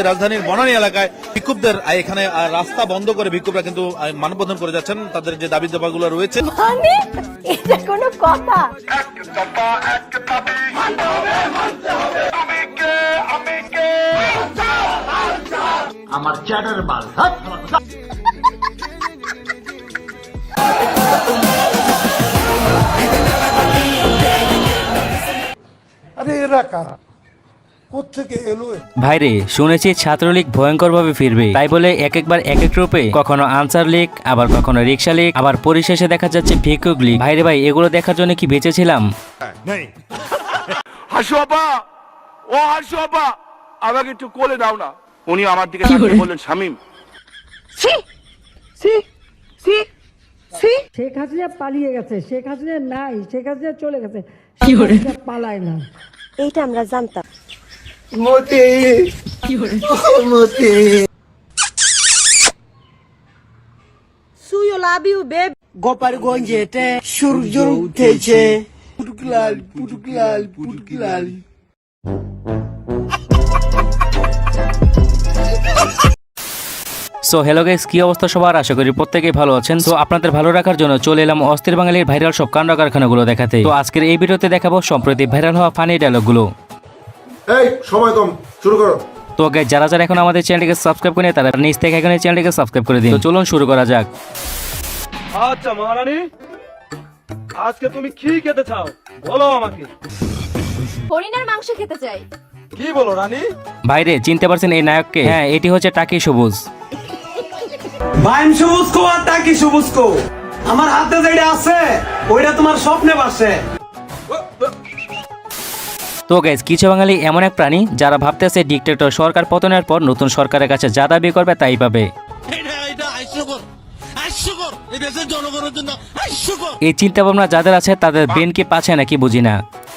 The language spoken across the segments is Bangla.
রাজধানীর বনানী এলাকায় বিক্ষুব্ধদের এখানে রাস্তা বন্ধ করে বিক্ষোভরা কিন্তু মানববন্ধন করে যাচ্ছেন। তাদের যে দাবি দাবাগুলো রয়েছে, এটা কোনো কথা? আমার চ্যাটার বাল আরে এরা কারা, কোত্থেকে এলো? ভাইরে, শুনেছি ছাত্রলীগ ভয়ঙ্কর ভাবে ফিরবে, তাই বলে এক একবার এক এক রূপে, কখনো আনসার লীগ, আবার কখনো রিক্সা লীগ, আবার পরিশেষে দেখা যাচ্ছে ভিক্ষুক লীগ। ভাইরে ভাই, এগুলো দেখার জন্য কি বেঁচেছিলাম? হাসু আপা, ও হাসু আপা, আমাকে একটু কোলে দাও না। উনি আমার দিকে বললেন, শামিম, শেখ হাসিনা পালিয়ে গেছে, শেখ হাসিনা নাই, শেখ হাসিনা চলে গেছে, পালায় না। এইটা আমরা জানতাম। মতি মতি সুইও লাভ ইউ বেব। গোপালগঞ্জেতে সূর্য উঠেছে, পুটুকলাল পুটুকলাল পুটুকলাল। সো হ্যালো গাইস, কি অবস্থা সবার? আশা করি প্রত্যেকেই ভালো আছেন। তো আপনাদের ভালো রাখার জন্য চলে এলাম অস্থির বাঙালির ভাইরাল সব কাণ্ড কারখানাগুলো দেখাতে। তো আজকের এই ভিডিওতে দেখাবো সম্প্রতি ভাইরাল হওয়া ফানি ডায়লগগুলো। এই সময় কম, শুরু করো। তো গাইস, যারা যারা এখন আমাদের চ্যানেলটিকে সাবস্ক্রাইব করেনি তারা নিচ থেকে এখন এই চ্যানেলটিকে সাবস্ক্রাইব করে দিন। তো চলুন শুরু করা যাক। আচ্ছা মহারানী, আজকে তুমি কি খেতে চাও বলো আমাকে। হরিণের মাংস খেতে চাই। কি বলো রানী? ভাইরে, চিনতে পারছেন এই নায়ককে? হ্যাঁ, এটি হচ্ছে টাকি সবুজ। বাইম সবুজ কো আর টাকি সবুজ কো, আমার হাতে যেটা আছে ওইটা তোমার স্বপ্নে ভাসে। তো গাইস, কিছু বাঙালি এমন এক প্রাণী যারা ভাবতেছে ডিক্টেটর সরকার পতনের পর নতুন সরকারের কাছে যা দাবি করবে তাই পাবে। এই চিন্তা ভাবনা যাদের আছে তাদের ব্রেন কি পাচ্ছে নাকি বুঝি না।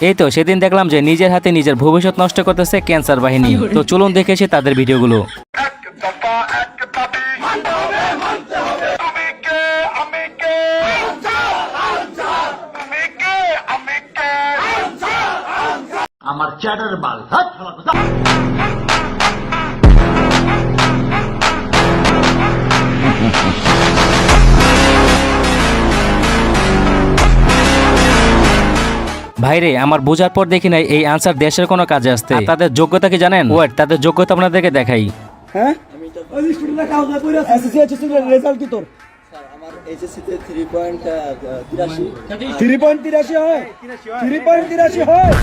এই তো সেদিন দেখলাম যে নিজের হাতে নিজের ভবিষ্যৎ নষ্ট করতেছে ক্যান্সার বাহিনী। তো চলুন দেখেছি তাদের ভিডিওগুলো। আমার চ্যাটার বাল ভাইরে, আমার বোঝার পর দেখি নাই এই আনসার দেশের কোনো কাজে আসতে। তাদের যোগ্যতা কি জানেন? ওয়েট, তাদের যোগ্যতা আপনাদেরকে দেখাই। হ্যাঁ, ওই স্টুডেন্টরা কাজ না কইরা এসএসসি এর রেজাল্ট কি তোর? স্যার আমার এইচএসসি তে 3.83 3.83 হয়, 3.83 হয়।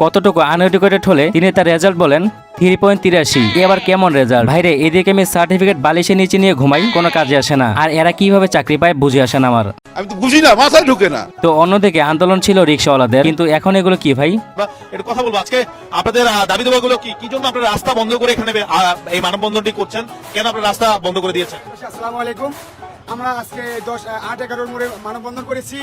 কতটুকু আনএডুকেটেড হলে তিনি তার রেজাল্ট বলেন 3.83? এ আবার কেমন রেজাল্ট? ভাইরে, এদিকে আমি সার্টিফিকেট বালিশে নিচে নিয়ে ঘুমাই, কোনো কাজে আসে না। আর এরা কিভাবে চাকরি পায় বুঝে আসে না আমার। আমি তো বুঝি না, মাথায় ঢুকে না। তো অন্যদিকে আন্দোলন ছিল রিক্সাওয়ালাদের, কিন্তু এখন এগুলো কি ভাই? এটা কথা বলবো আজকে আপনাদের দাবি দাবাগুলো কি, কি জন্য আপনারা রাস্তা বন্ধ করে এখানে এই মানববন্ধনটি করছেন? কেন আপনারা রাস্তা বন্ধ করে দিয়েছেন? আসসালামু আলাইকুম। আমরা আজকে 8-11 মোড়ে মানববন্ধন করেছি।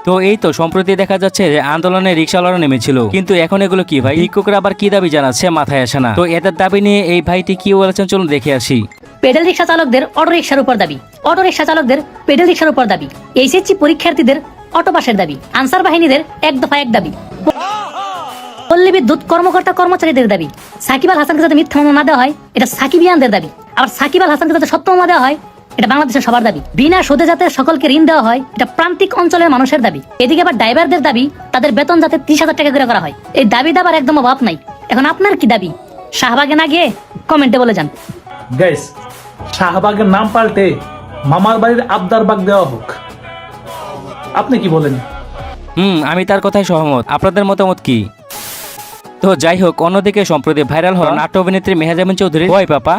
তো এই তো সম্প্রতি দেখা যাচ্ছে যে আন্দোলনে রিক্সাওয়ালারা নেমেছিল, কিন্তু এখন এগুলো কি ভাই? ভিক্ষুকরা আবার কি দাবি জানাচ্ছে মাথায় আসে না। তো এদের দাবি নিয়ে এই ভাইটি কি বলেছেন চলুন দেখে আসি। পেডেল রিক্সা চালকদের অটো রিক্সার উপর দাবি, অটো রিক্সা চালকদের পেডেল রিক্সার উপর দাবি, এইচএসসি পরীক্ষার্থীদের অটো পাসের দাবি, আনসার বাহিনীদের এক দফা এক দাবি, পল্লী বিদ্যুৎ কর্মকর্তা কর্মচারীদের দাবি, সাকিব আল হাসানকে যাতে মিথ্যা মামলা না দেওয়া হয় এটা সাকিবিয়ানদের দাবি, আবার সাকিব আল হাসানকে যাতে সত্য মামলা দেওয়া হয় এটা বাংলাদেশের সবার দাবি, বিনা সুদে যাতে সকলকে ঋণ দেওয়া হয় এটা প্রান্তিক অঞ্চলের মানুষের দাবি। এদিকে আবার ড্রাইভারদের দাবি তাদের বেতন যাতে 30,000 টাকা করে করা হয়। এই দাবি দাবার একদম অভাব নাই। এখন আপনার কি দাবি? শাহবাগে না গিয়ে কমেন্টে বলে যান। গাইস, শাহবাগের নাম পাল্টে মামার বাড়ির আবদার বাগ দেওয়া হোক, আপনি কি বলেন? আমি তার কথায় সহমত। আপনাদের মতামত কি? তো যাই হোক, অন্যদিকে সম্প্রতি ভাইরাল হওয়া নাট্য অভিনেত্রী মেহেজাবিন চৌধুরী ওই পাপা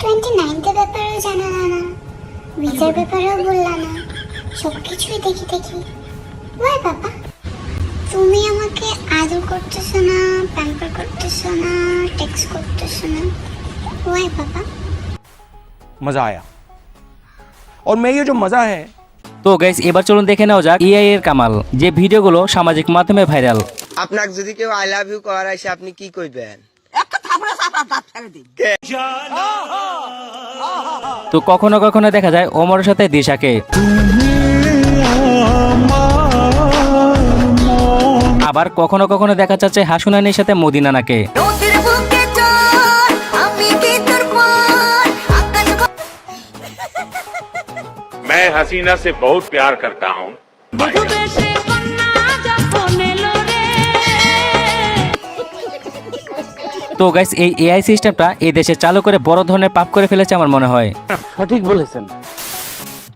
29 ব্যাপারেও জানা না, ভিসার ব্যাপারেও বললা না, সবকিছুই দেখি দেখি। ওই বাবা, তুমি আমাকে আদর করতেছো না, প্যাম্পার করতেছো না, টেক্সট করতেছো না। ওই বাবা, মজা আয়া। और मैं ये जो मजा है। তো গাইস, এবার চলুন দেখে নেওয়া যাক এআই এর কামাল, যে ভিডিওগুলো সামাজিক মাধ্যমে ভাইরাল। আপনাকে যদি কেউ আই লাভ ইউ করার আসে আপনি কি কইবেন? তো কখনো কখনো দেখা যায় ওমরের সাথে দিশাকে। আবার কখনো কখনো দেখা যাচ্ছে হাসুনানির সাথে মদিনানাকে। मैं हसीना से बहुत प्यार करता हूँ। তো গাইস এই এআই সিস্টেমটা এই দেশে চালু করে বড় ধরনের পাপ করে ফেলেছে আমার মনে হয়। সঠিক বলেছেন।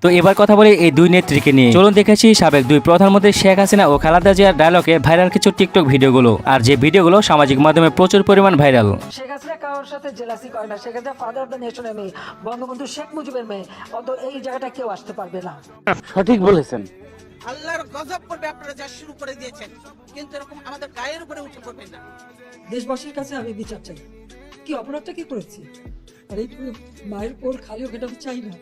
তো এবার কথা বলি এই দুই নেত্রীকে নিয়ে। চলুন দেখেছি সাবেক দুই প্রধানমন্ত্রী শেখ হাসিনা ও খালেদা জিয়ার ডায়লগে ভাইরাল কিছু টিকটক ভিডিওগুলো, আর যে ভিডিওগুলো সামাজিক মাধ্যমে প্রচুর পরিমাণ ভাইরাল। শেখ হাসিনা কারোর সাথে জেলাসি করে না। Sheikh Hasina father of the নেশনের মেয়ে, বঙ্গবন্ধু শেখ মুজিবের মেয়ে। অত এই জায়গাটা কেউ আসতে পারবে না। সঠিক বলেছেন। আল্লাহর গজব করবে, আপনারা যা শুরু করে দিয়েছেন, কিন্তু এরকম আমাদের গায়ের উপরে উঠে পড়বেন না। দেশবাসীর কাছে আমি বিচার চাই, কি অপরাধটা কি করেছি, আর এই মায়ের কোল খালি ওকে আমি চাই না,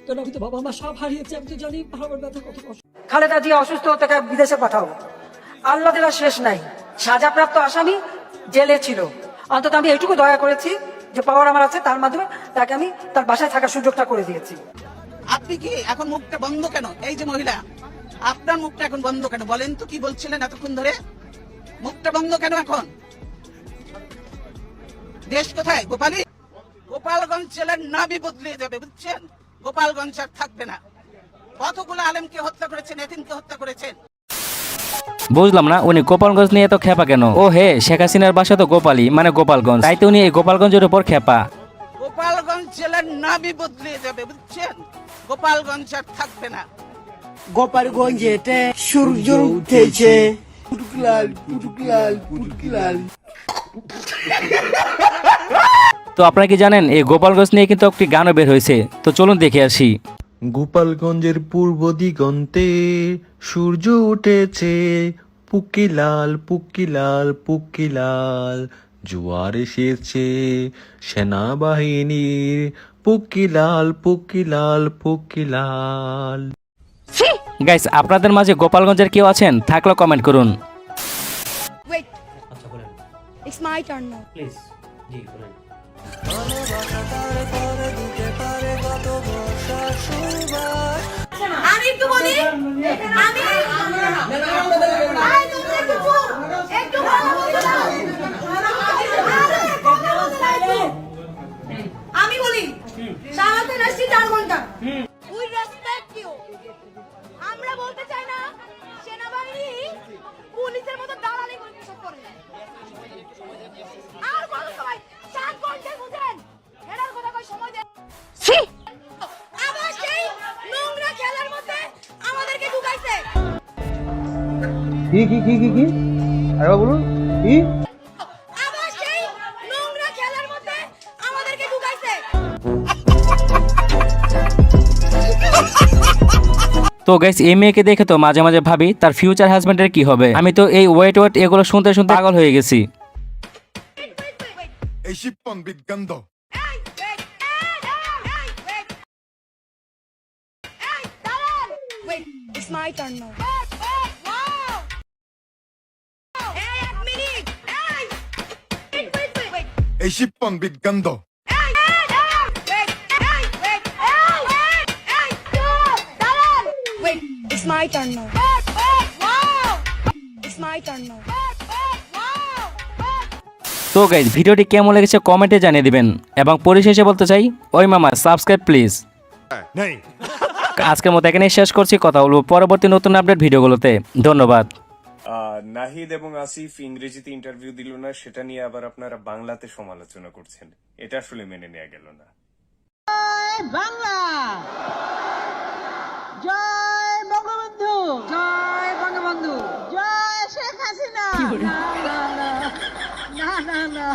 কারণ আমি তো বাবা মা সব হারিয়েছি। আমি তো জানি আমার ব্যথা কত কষ্ট। খালেদা জিয়া অসুস্থ, তাকে বিদেশে পাঠাও। আল্লাহ দেওয়া শেষ নাই, সাজাপ্রাপ্ত আসামি জেলে ছিল। অন্তত আমি এইটুকু দয়া করেছি যে পাওয়ার আমার আছে, তার মাধ্যমে তাকে আমি তার বাসায় থাকার সুযোগটা করে দিয়েছি। আপনি কি এখন মুখটা বন্ধ কেন? এই যে মহিলা, আপনার মুখটা এখন বন্ধ কেন? বলেন তো, কি বলছিলেন এতক্ষণ ধরে? মুখটা বন্ধ কেন এখন? দেশ কোথায়? গোপালী? গোপালগঞ্জ জেলার নামই বদলে যাবে, বুঝছেন? গোপালগঞ্জ আর থাকবে না। কতগুলো আলেমকে হত্যা করেছেন, এতিমকে হত্যা করেছেন। বুঝলাম না উনি গোপালগঞ্জ নিয়ে এত খেপা কেন? ও হে, শেখ হাসিনার বাসা তো গোপালী মানে গোপালগঞ্জ, তাই তো উনি এই গোপালগঞ্জের উপর খেপা। গোপালগঞ্জ জেলার নামই বদলে যাবে, বুঝছেন? গোপালগঞ্জ আর থাকবে না। গোপালগঞ্জে সূর্য উঠেছে, পুটুকলাল পুটুকলাল পুটুকলাল। তো আপনারা কি জানেন এই গোপালগঞ্জ নিয়ে কিন্তু একটি গানও বের হয়েছে, তো চলুন দেখে আসি। গোপালগঞ্জের পূর্ব দিগন্তে সূর্য উঠেছে, পুকিলাল পুকিলাল পুকিলাল, জোয়ার এসেছে সেনাবাহিনীর, পুকিলাল পুকিলাল পুকিলাল। গাইস, আপনাদের মাঝে গোপালগঞ্জের কেউ আছেন? থাকলে কমেন্ট করুন। It's my turn now. Please জি বলেন। আমি একটু বলি, আমি বলি সারাতে রাশি 4 ঘন্টা। We respect you. আমরা বলতে চাই না সেনাবাহিনী পুলিশের মতো দালালি করে। আর কত সময়? 7 ঘন্টা বুঝেন? এটার কথা কই সময় দেন। আবার সেই নোংরা খেলার মধ্যে আমাদেরকে ঢুকাইছে। কি কি কি কি কি আরে বলুন কি? আবার সেই নোংরা খেলার মধ্যে আমাদেরকে ঢুকাইছে। তো গাইস, এই মেয়েকে দেখে তো মাঝে মাঝে ভাবি তার ফিউচার হাজবেন্ডের কি হবে। আমি তো এই ওয়েট এগুলো শুনতে শুনতে পাগল হয়ে গেছি। এই শিপন বিজ্ঞান Wait, it's my turn now. Wow! Hey, 1 minute. Hey! Wait. এই শিপন বিজ্ঞান Wait, it's my turn now. Wow! It's my turn now. তো গাইস, ভিডিওটি কেমন লেগেছে কমেন্টে জানিয়ে দিবেন, এবং পরিশেষে বলতে চাই ওই মামা সাবস্ক্রাইব প্লিজ। আজকের মতো এখানে শেষ করছি, কথা বলবো পরবর্তী নতুন আপডেট ভিডিওগুলোতে। ধন্যবাদ। নাহিদ এবং আসিফ ইংরেজিতে ইন্টারভিউ দিল না, সেটা নিয়ে আবার আপনারা বাংলাতে সমালোচনা করছেন, এটা আসলে মেনে নেওয়া গেল না। বাংলা জয় বঙ্গবন্ধু, জয় বঙ্গবন্ধু, জয় শেখ হাসিনা। না না না।